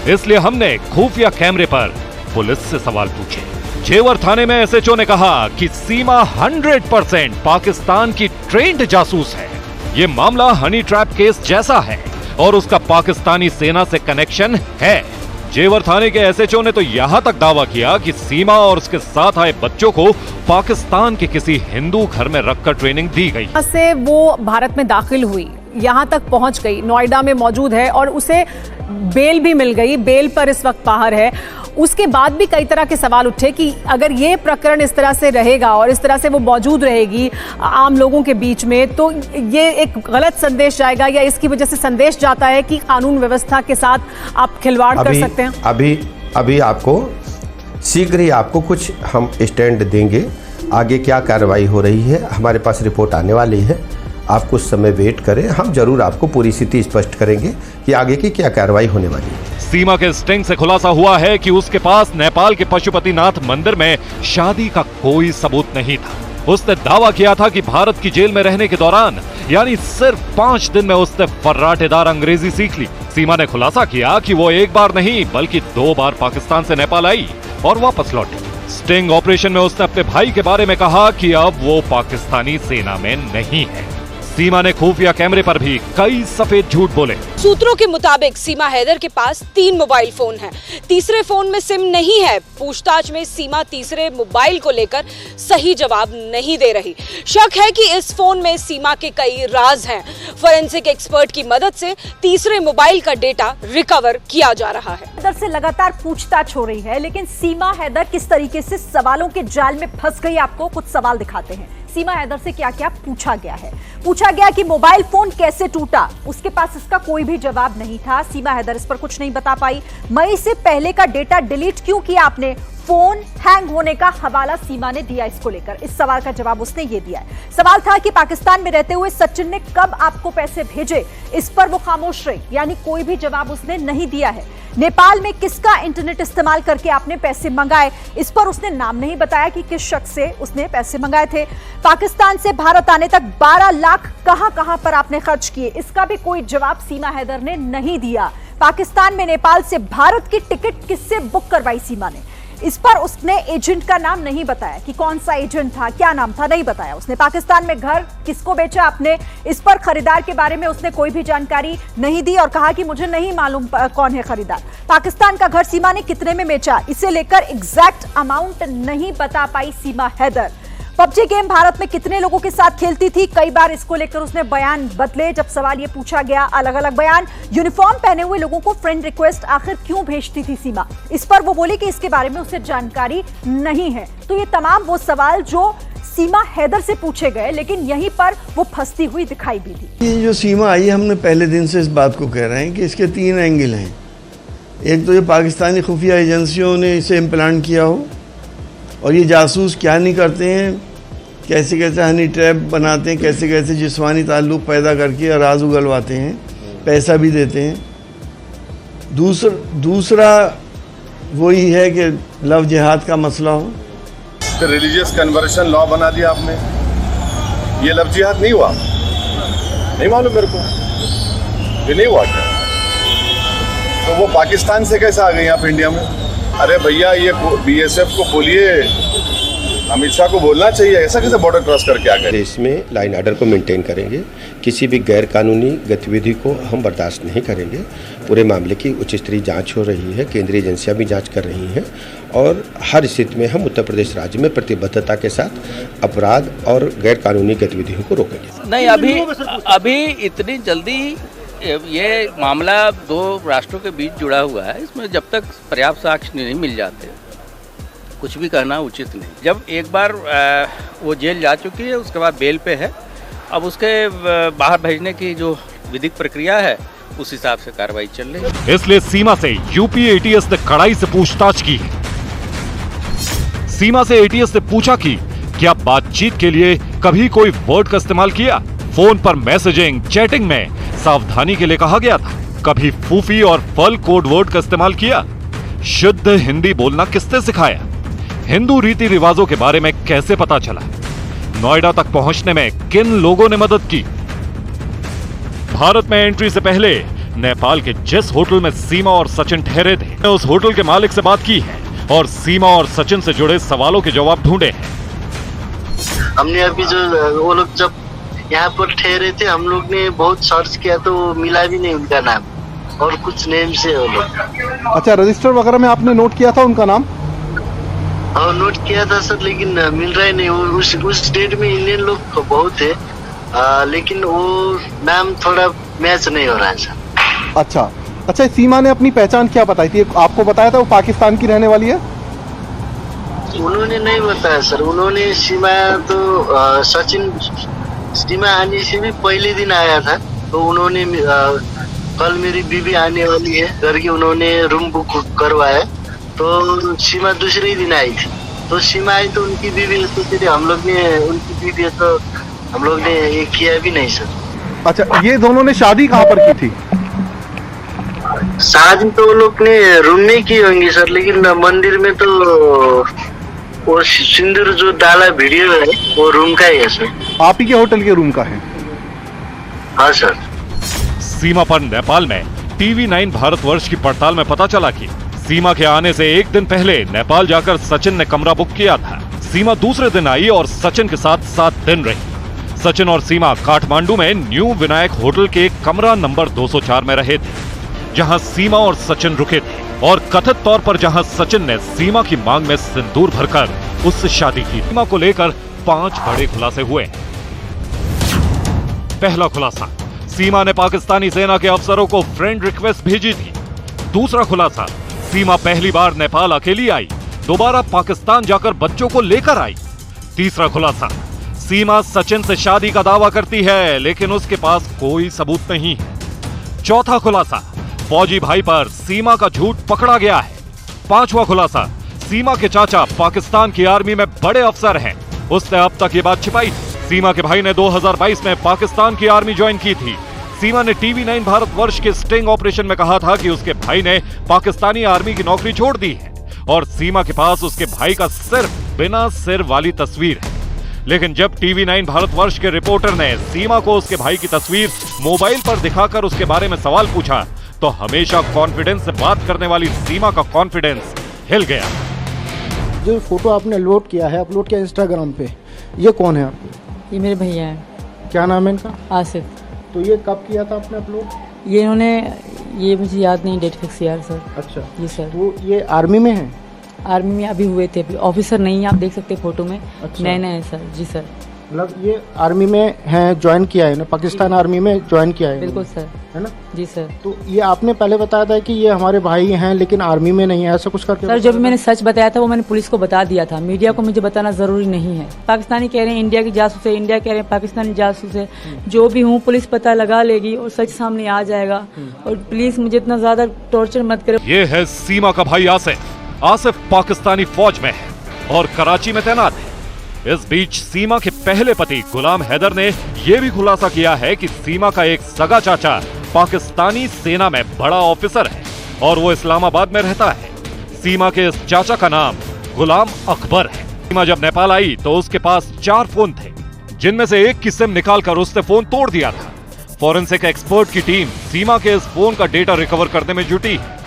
इसलिए हमने खुफिया कैमरे पर पुलिस से सवाल पूछे। जेवर थाने में एसएचओ ने कहा कि सीमा 100% पाकिस्तान की ट्रेंड जासूस है। ये मामला हनी ट्रैप केस जैसा है और उसका पाकिस्तानी सेना से कनेक्शन है। जेवर थाने के एसएचओ ने तो यहां तक दावा किया कि सीमा और उसके साथ आए बच्चों को पाकिस्तान के किसी हिंदू घर में रखकर ट्रेनिंग दी गई। से वो भारत में दाखिल हुई, यहां तक पहुंच गई, नोएडा में मौजूद है और उसे बेल भी मिल गई, बेल पर इस वक्त बाहर है। उसके बाद भी कई तरह के सवाल उठे कि अगर ये प्रकरण इस तरह से रहेगा और इस तरह से वो मौजूद रहेगी आम लोगों के बीच में, तो ये एक गलत संदेश जाएगा या इसकी वजह से संदेश जाता है कि कानून व्यवस्था के साथ आप खिलवाड़ कर सकते हैं। अभी आपको शीघ्र ही आपको कुछ हम स्टैंड देंगे। आगे क्या कार्रवाई हो रही है, हमारे पास रिपोर्ट आने वाली है। आप कुछ समय वेट करें, हम जरूर आपको पूरी स्थिति स्पष्ट करेंगे कि आगे की क्या कार्रवाई होने वाली है। सीमा के स्टिंग से खुलासा हुआ है कि उसके पास नेपाल के पशुपतिनाथ मंदिर में शादी का कोई सबूत नहीं था। उसने दावा किया था कि भारत की जेल में रहने के दौरान यानी सिर्फ 5 दिन में उसने फर्राटेदार अंग्रेजी सीख ली। सीमा ने खुलासा किया कि वो एक बार नहीं बल्कि 2 बार पाकिस्तान से नेपाल आई और वापस लौटी। स्टिंग ऑपरेशन में उसने अपने भाई के बारे में कहा कि अब वो पाकिस्तानी सेना में नहीं है। सीमा ने खुफिया कैमरे पर भी कई सफेद झूठ बोले। सूत्रों के मुताबिक सीमा हैदर के पास 3 मोबाइल फोन हैं। तीसरे फोन में सिम नहीं है। पूछताछ में सीमा तीसरे मोबाइल को लेकर सही जवाब नहीं दे रही। शक है कि इस फोन में सीमा के कई राज हैं। फोरेंसिक एक्सपर्ट की मदद से तीसरे मोबाइल का डेटा रिकवर किया जा रहा है। हैदर से लगातार पूछताछ हो रही है, लेकिन सीमा हैदर किस तरीके से सवालों के जाल में फंस गई, आपको कुछ सवाल दिखाते हैं। सीमा हैदर से क्या क्या पूछा गया है। पूछा गया कि मोबाइल फोन कैसे टूटा, उसके पास इसका कोई भी जवाब नहीं था। सीमा हैदर इस पर कुछ नहीं बता पाई। मई से पहले का डेटा डिलीट क्यों किया आपने, फोन हैंग होने का हवाला सीमा ने दिया। इसको लेकर इस सवाल का जवाब उसने ये दिया है। सवाल था कि पाकिस्तान में रहते हुए सचिन ने कब आपको पैसे भेजे, इस पर वो खामोश रही, यानी कोई भी जवाब उसने नहीं दिया है। नेपाल में किसका इंटरनेट इस्तेमाल करके आपने पैसे मंगाए, इस पर उसने नाम नहीं बताया कि किस शख्स से उसने पैसे मंगाए थे। पाकिस्तान से भारत आने तक 12 लाख कहां पर आपने खर्च किए, इसका भी कोई जवाब सीमा हैदर ने नहीं दिया। पाकिस्तान में नेपाल से भारत की टिकट किससे बुक करवाई सीमा ने, इस पर उसने एजेंट का नाम नहीं बताया कि कौन सा एजेंट था, क्या नाम था, नहीं बताया। उसने पाकिस्तान में घर किसको बेचा आपने, इस पर खरीदार के बारे में उसने कोई भी जानकारी नहीं दी और कहा कि मुझे नहीं मालूम कौन है खरीदार। पाकिस्तान का घर सीमा ने कितने में बेचा, इसे लेकर एग्जैक्ट अमाउंट नहीं बता पाई सीमा हैदर। पबजी गेम भारत में कितने लोगों के साथ खेलती थी, कई बार इसको लेकर उसने बयान बदले। जब सवाल ये पूछा गया, अलग अलग बयान। यूनिफॉर्म पहने हुए लोगों को फ्रेंड रिक्वेस्ट आखिर क्यों भेजती थी सीमा, इस पर वो बोली कि इसके बारे में उसे जानकारी नहीं है। तो ये तमाम वो सवाल जो सीमा हैदर से पूछे गए, लेकिन यहीं पर वो फंसती हुई दिखाई भी दी। ये जो सीमा आई, हमने पहले दिन से इस बात को कह रहे हैं कि इसके 3 एंगल हैं। एक तो ये पाकिस्तानी खुफिया एजेंसियों ने इसे इम्प्लांट किया हो, और ये जासूस क्या नहीं करते हैं, कैसे कैसे हनी ट्रैप बनाते हैं, कैसे कैसे जिस्मानी ताल्लुक़ पैदा करके राज उगलवाते हैं, पैसा भी देते हैं। दूसरा वही है कि लव जिहाद का मसला हो। तो रिलीजियस कन्वर्शन लॉ बना दिया आपने, ये लव जिहाद नहीं हुआ, नहीं मालूम मेरे को, ये नहीं हुआ क्या? तो वो पाकिस्तान से कैसे आ गई आप इंडिया में? अरे भैया, ये बीएसएफ को बोलिए, अमित शाह को बोलना चाहिए, ऐसा कैसे बॉर्डर क्रॉस करके आ गए। देश में लाइन ऑर्डर को मेंटेन करेंगे, किसी भी गैर कानूनी गतिविधि को हम बर्दाश्त नहीं करेंगे। पूरे मामले की उच्च स्तरीय जांच हो रही है, केंद्रीय एजेंसियां भी जांच कर रही हैं, और हर स्थिति में हम उत्तर प्रदेश राज्य में प्रतिबद्धता के साथ अपराध और गैर कानूनी गतिविधियों को रोकेंगे। नहीं, अभी इतनी जल्दी ये मामला 2 राष्ट्रों के बीच जुड़ा हुआ है, इसमें जब तक पर्याप्त साक्ष्य नहीं मिल जाते कुछ भी कहना उचित नहीं। जब एक बार वो जेल जा चुकी है, उसके बाद बेल पे है, अब उसके बाहर भेजने की जो विधिक प्रक्रिया है उस हिसाब से कार्रवाई चल रही है। इसलिए सीमा से यूपी एटीएस ने कड़ाई से पूछताछ की। सीमा से एटीएस ने पूछा कि क्या बातचीत के लिए कभी कोई वर्ड का इस्तेमाल किया, फोन पर मैसेजिंग चैटिंग में सावधानी के लिए कहा गया था, कभी फूफी और फल कोड वर्ड का इस्तेमाल किया, शुद्ध हिंदी बोलना किसने सिखाया, हिंदू रीति रिवाजों के बारे में कैसे पता चला, नोएडा तक पहुंचने में किन लोगों ने मदद की। भारत में एंट्री से पहले नेपाल के जिस होटल में सीमा और सचिन ठहरे थे, उस होटल के मालिक से बात की है और सीमा और सचिन से जुड़े सवालों के जवाब ढूंढे हैं। हमने अभी जो वो लोग जब यहाँ पर ठहरे थे, हम लोग ने बहुत सर्च किया तो मिला भी नहीं उनका नाम, और कुछ नेम से वो लोग। अच्छा, रजिस्टर वगैरह में आपने नोट किया था उनका नाम? हाँ, नोट किया था सर, लेकिन मिल रहा ही नहीं। उस डेट में इंडियन लोग बहुत है, लेकिन वो नाम थोड़ा मैच नहीं हो रहा है सर। अच्छा, सीमा ने अपनी पहचान क्या बताई थी? आपको बताया था वो पाकिस्तान की रहने वाली है? उन्होंने नहीं बताया सर। उन्होंने सीमा तो सचिन सीमा आने से भी पहले दिन आया था, तो उन्होंने कल मेरी बीवी आने वाली है करके उन्होंने रूम बुक करवाया, तो सीमा दूसरे दिन आई थी। तो सीमा आई तो उनकी बीवी, तो फिर हम लोग ने उनकी बीवी तो हम लोग ने ये किया भी नहीं सर। अच्छा, ये दोनों ने शादी कहाँ पर की थी? शादी तो वो लोग ने रूम में की होंगी सर, लेकिन मंदिर में तो वो सिंदूर जो डाला वीडियो है वो रूम का ही है सर। आप ही के होटल के रूम का है? हाँ सर। सीमा पर नेपाल में TV9 भारतवर्ष की पड़ताल में पता चला कि सीमा के आने से एक दिन पहले नेपाल जाकर सचिन ने कमरा बुक किया था। सीमा दूसरे दिन आई और सचिन के साथ 7 दिन रही। सचिन और सीमा काठमांडू में न्यू विनायक होटल के कमरा नंबर 204 में रहे थे, जहां सीमा और सचिन रुके थे, और कथित तौर पर जहां सचिन ने सीमा की मांग में सिंदूर भरकर उससे शादी की। सीमा को लेकर 5 बड़े खुलासे हुए। पहला खुलासा, सीमा ने पाकिस्तानी सेना के अफसरों को फ्रेंड रिक्वेस्ट भेजी थी। दूसरा खुलासा, सीमा पहली बार नेपाल अकेली आई, दोबारा पाकिस्तान जाकर बच्चों को लेकर आई। तीसरा खुलासा, सीमा सचिन से शादी का दावा करती है, लेकिन उसके पास कोई सबूत नहीं है। चौथा खुलासा, फौजी भाई पर सीमा का झूठ पकड़ा गया है। पांचवा खुलासा, सीमा के चाचा पाकिस्तान की आर्मी में बड़े अफसर हैं, उसने अब तक ये बात छिपाई थी। सीमा के भाई ने 2022 में पाकिस्तान की आर्मी ज्वाइन की थी। सीमा ने TV9 भारतवर्ष के स्टिंग ऑपरेशन में कहा था कि उसके भाई ने पाकिस्तानी आर्मी की नौकरी छोड़ दी है, और सीमा के पास उसके भाई का सिर्फ बिना सिर वाली तस्वीर है। लेकिन जब TV9 भारतवर्ष के रिपोर्टर ने सीमा को उसके भाई की तस्वीर मोबाइल पर दिखाकर उसके बारे में सवाल पूछा, तो हमेशा कॉन्फिडेंस से बात करने वाली सीमा का कॉन्फिडेंस हिल गया। जो फोटो आपने लोड किया है, अपलोड किया इंस्टाग्राम पे, ये कौन है आपके? ये मेरे भैया हैं। क्या नाम है इनका? आसिफ। तो ये कब किया था आपने अपलोड? ये इन्होंने, ये मुझे याद नहीं डेट फिक्स यार सर। अच्छा जी सर। तो ये आर्मी में है? आर्मी में अभी हुए थे, अभी ऑफिसर नहीं है, आप देख सकते फोटो में। अच्छा। नए नए सर। जी सर। मतलब ये आर्मी में है, ज्वाइन किया है ना, पाकिस्तान आर्मी में ज्वाइन किया है? बिल्कुल सर। है ना? जी सर। तो ये आपने पहले बताया था कि ये हमारे भाई हैं लेकिन आर्मी में नहीं है, ऐसा कुछ करके? सर, जो भी मैंने सच बताया था वो मैंने पुलिस को बता दिया था, मीडिया को मुझे बताना जरूरी नहीं है। पाकिस्तानी कह रहे हैं इंडिया की जासूस है, इंडिया कह रहे हैं पाकिस्तानी जासूस है। जो भी हूँ पुलिस पता लगा लेगी और सच सामने आ जाएगा, और प्लीज मुझे इतना ज्यादा टॉर्चर मत करो। ये है सीमा का भाई आसिफ। आसिफ पाकिस्तानी फौज में है और कराची में तैनात है। इस बीच सीमा के पहले पति गुलाम हैदर ने यह भी खुलासा किया है कि सीमा का एक सगा चाचा पाकिस्तानी सेना में बड़ा ऑफिसर है और वो इस्लामाबाद में रहता है। सीमा के इस चाचा का नाम गुलाम अकबर है। सीमा जब नेपाल आई तो उसके पास 4 फोन थे, जिनमें से एक की सिम निकालकर उसने फोन तोड़ दिया था। फॉरेंसिक एक्सपर्ट की टीम सीमा के इस फोन का डेटा रिकवर करने में जुटी है।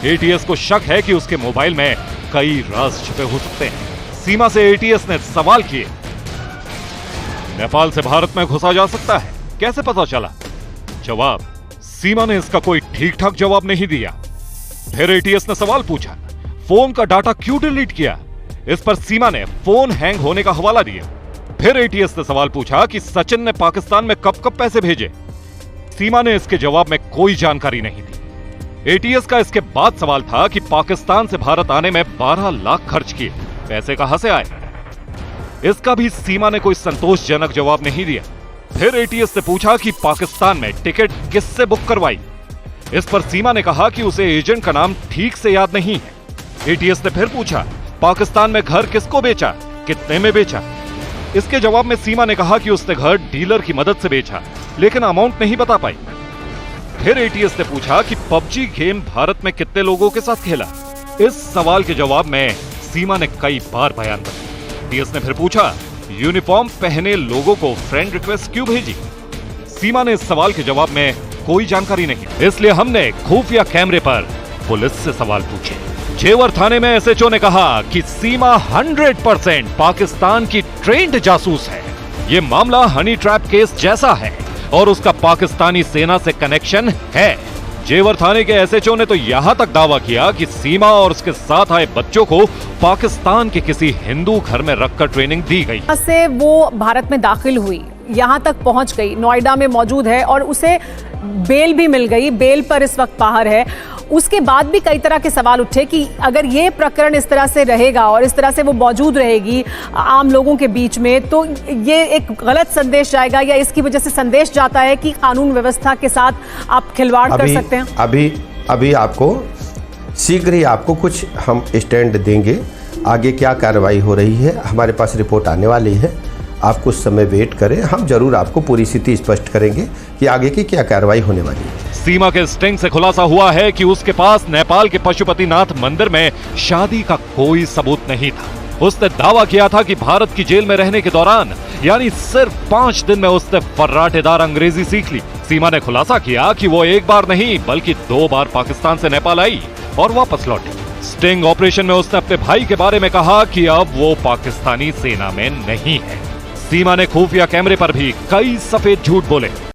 ATS को शक है कि उसके मोबाइल में कई राज छिपे हो सकते हैं। सीमा से ATS ने सवाल किए, नेपाल से भारत में घुसा जा सकता है, कैसे पता चला? जवाब, सीमा ने इसका कोई ठीक ठाक जवाब नहीं दिया। फिर ATS ने सवाल पूछा, फोन का डाटा क्यों डिलीट किया? इस पर सीमा ने फोन हैंग होने का हवाला दिया। फिर ATS ने सवाल पूछा कि सचिन ने पाकिस्तान में कब कब पैसे भेजे। सीमा ने इसके जवाब में कोई जानकारी नहीं दी। ATS का इसके बाद सवाल था कि पाकिस्तान से भारत आने में 12 लाख खर्च किए, पैसे कहां से आए? इसका भी सीमा ने कोई संतोषजनक जवाब नहीं दिया। फिर ATS से पूछा कि पाकिस्तान में टिकट किससे बुक करवाई। इस पर सीमा ने कहा कि उसे एजेंट का नाम ठीक से याद नहीं है। ATS ने फिर पूछा, पाकिस्तान में घर किसको बेचा, कितने में बेचा? इसके जवाब में सीमा ने कहा कि उसने घर डीलर की मदद से बेचा, लेकिन अमाउंट नहीं बता पाई। फिर ATS ने पूछा कि PUBG गेम भारत में कितने लोगों के साथ खेला। इस सवाल के जवाब में सीमा ने कई बार बयान बदले। ATS ने फिर पूछा, यूनिफॉर्म पहने लोगों को फ्रेंड रिक्वेस्ट क्यों भेजी? सीमा ने इस सवाल के जवाब में कोई जानकारी नहीं। इसलिए हमने खुफिया कैमरे पर पुलिस से सवाल पूछे। जेवर थाने में एसएचओ ने कहा कि सीमा 100% पाकिस्तान की ट्रेंड जासूस है। ये मामला हनी ट्रैप केस जैसा है और उसका पाकिस्तानी सेना से कनेक्शन है। जेवर थाने के एसएचओ ने तो यहां तक दावा किया कि सीमा और उसके साथ आए बच्चों को पाकिस्तान के किसी हिंदू घर में रखकर ट्रेनिंग दी गई। से वो भारत में दाखिल हुई, यहां तक पहुंच गई, नोएडा में मौजूद है और उसे बेल भी मिल गई, बेल पर इस वक्त बाहर है। उसके बाद भी कई तरह के सवाल उठे कि अगर ये प्रकरण इस तरह से रहेगा और इस तरह से वो मौजूद रहेगी आम लोगों के बीच में, तो ये एक गलत संदेश जाएगा या इसकी वजह से संदेश जाता है कि कानून व्यवस्था के साथ आप खिलवाड़ कर सकते हैं। अभी आपको शीघ्र ही आपको कुछ हम स्टैंड देंगे। आगे क्या कार्रवाई हो रही है, हमारे पास रिपोर्ट आने वाली है। आप कुछ समय वेट करें, हम जरूर आपको पूरी स्थिति स्पष्ट करेंगे कि आगे की क्या कार्रवाई होने वाली है। सीमा के स्टिंग से खुलासा हुआ है कि उसके पास नेपाल के पशुपतिनाथ मंदिर में शादी का कोई सबूत नहीं था। उसने दावा किया था कि भारत की जेल में रहने के दौरान यानी सिर्फ 5 दिन में उसने फर्राटेदार अंग्रेजी सीख ली। सीमा ने खुलासा किया कि वो एक बार नहीं बल्कि 2 बार पाकिस्तान से नेपाल आई और वापस लौटी। स्टिंग ऑपरेशन में उसने अपने भाई के बारे में कहा कि अब वो पाकिस्तानी सेना में नहीं है। सीमा ने खुफिया कैमरे पर भी कई सफेद झूठ बोले।